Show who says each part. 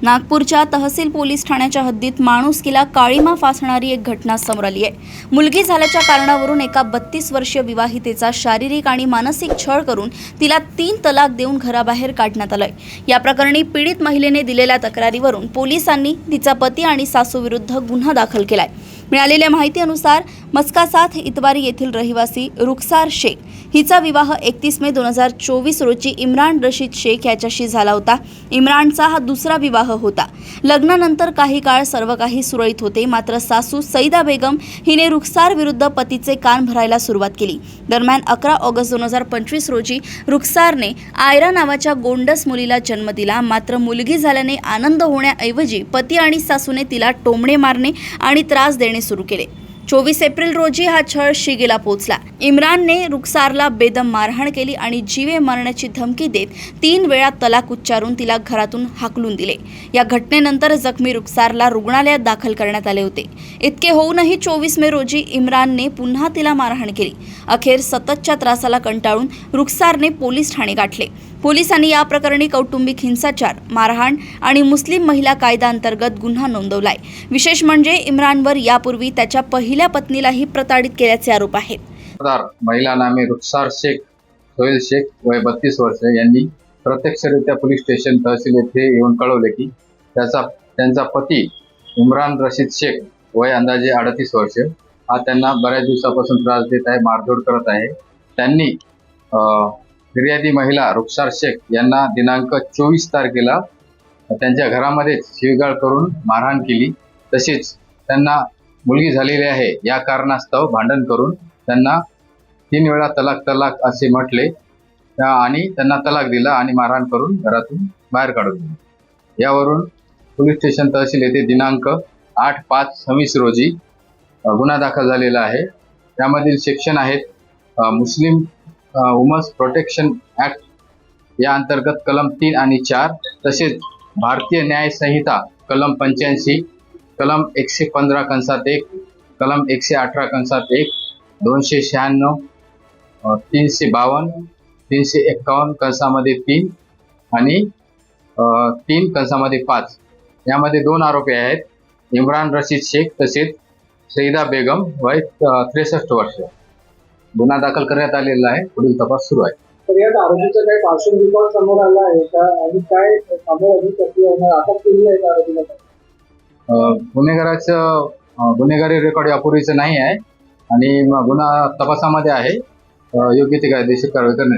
Speaker 1: नागपूरच्या तहसील पोलीस ठाण्याच्या हद्दीत माणुसकीला काळीमा फासणारी एक घटना समोर आली आहे। मुलगी झाल्याच्या कारणावरून एका 32 वर्षीय विवाहितेचा शारीरिक आणि मानसिक छळ करून तिला 3 तलाक देऊन घराबाहेर काढण्यात आलंय। या प्रकरणी पीडित महिलेने दिलेल्या तक्रारीवरून पोलिसांनी तिचा पती आणि सासू विरुद्ध गुन्हा दाखल केलाय। मिळालेल्या माहितीनुसार मस्कासाथ इतवारी येथील रहिवासी रुखसार शेख हिचा विवाह 31 मे 2024 रोजी इम्रान रशीद शेख याच्याशी झाला होता। इम्रानचा हा दुसरा विवाह होता। लग्नानंतर काही काळ सर्व काही सुरळीत होते, मात्र सासू सईदा बेगम हिने रुखसार विरुद्ध पतीचे कान भरायला सुरुवात केली। दरम्यान 11 ऑगस्ट 2025 रोजी रुखसारने आयरा नावाच्या गोंडस मुलीला जन्म दिला, मात्र मुलगी झाल्याने आनंद होण्याऐवजी पती आणि सासूने तिला टोमणे मारणे आणि त्रास देणे सुरू केले। 24 एप्रिल रोजी हा छळ शिगेला पोहोचला। इम्रानने रुखसारला बेदम मारहाण केली आणि जीवे मारण्याची धमकी देत 3 वेळा तलाक उच्चारून तिला घरातून हाकलून दिले। या घटनेनंतर जखमी रुखसारला रुग्णालयात दाखल करण्यात आले होते। इतके होऊनही 24 मे रोजी इम्रानने पुन्हा तिला मारहाण केली। अखेर सततच्या त्रासाला कंटाळून रुखसारने पोलीस ठाणे गाठले। पोलिसांनी या प्रकरणी कौटुंबिक हिंसाचार, मारहाण आणि मुस्लिम महिला कायदा अंतर्गत गुन्हा नोंदवलाय। विशेष म्हणजे इम्रानवर यापूर्वी त्याच्या पहिल्या पत्नीलाही प्रताडित केल्याचे आरोप आहेत।
Speaker 2: महिला नामे रुखसार शेख सोहेल शेख वय 32 वर्ष यांनी प्रत्यक्षरित्या पोलीस स्टेशन तहसील येथे येऊन कळवले की त्यांचा पती इम्रान रशीद शेख वय अंदाजे 38 वर्ष हा त्यांना बऱ्याच दिवसापासून त्रास देत आहे, मारझोड करत आहे। त्यांनी फिर्यादी महिला रुखसार शेख यांना दिनांक 24 तारखेला त्यांच्या घरामध्येच शिवीगाळ करून मारहाण केली। तसेच त्यांना मुलगी झालेली आहे या कारणास्तव भांडण करून त्यांना 3 वेळा तलाक असे म्हटले आणि त्यांना तलाक दिला आणि मारहाण करून घरातून बाहेर काढून दिले। यावरून पोलीस स्टेशन तहसील येथे दिनांक 8/5/26 रोजी गुन्हा दाखल झालेला आहे। त्यामधील सेक्शन आहेत मुस्लिम वुमन्स प्रोटेक्शन ॲक्ट या अंतर्गत कलम 3 आणि 4, तसेच भारतीय न्याय संहिता कलम 85, कलम 115(1), कलम 118(1), 296, 352, 351(3) आणि 3(5). यामध्ये 2 आरोपी आहेत, इम्रान रशीद शेख तसेच सईदा बेगम वय 63 वर्ष। गुन्हा दाखल करण्यात आलेला आहे, पुढील तपास सुरू आहे।
Speaker 3: तर या आरोपीचा काही पार्श्वभूमी रिपोर्ट समोर आला आहे का आणि काय अटक केली आहे का आरोपीला?
Speaker 2: गुन्हेगारी रेकॉर्ड यापूर्वीचं नाही आहे आणि गुन्हा तपासामध्ये आहे। योग्य ती कायदेशीर कारवाई करण्यात येईल।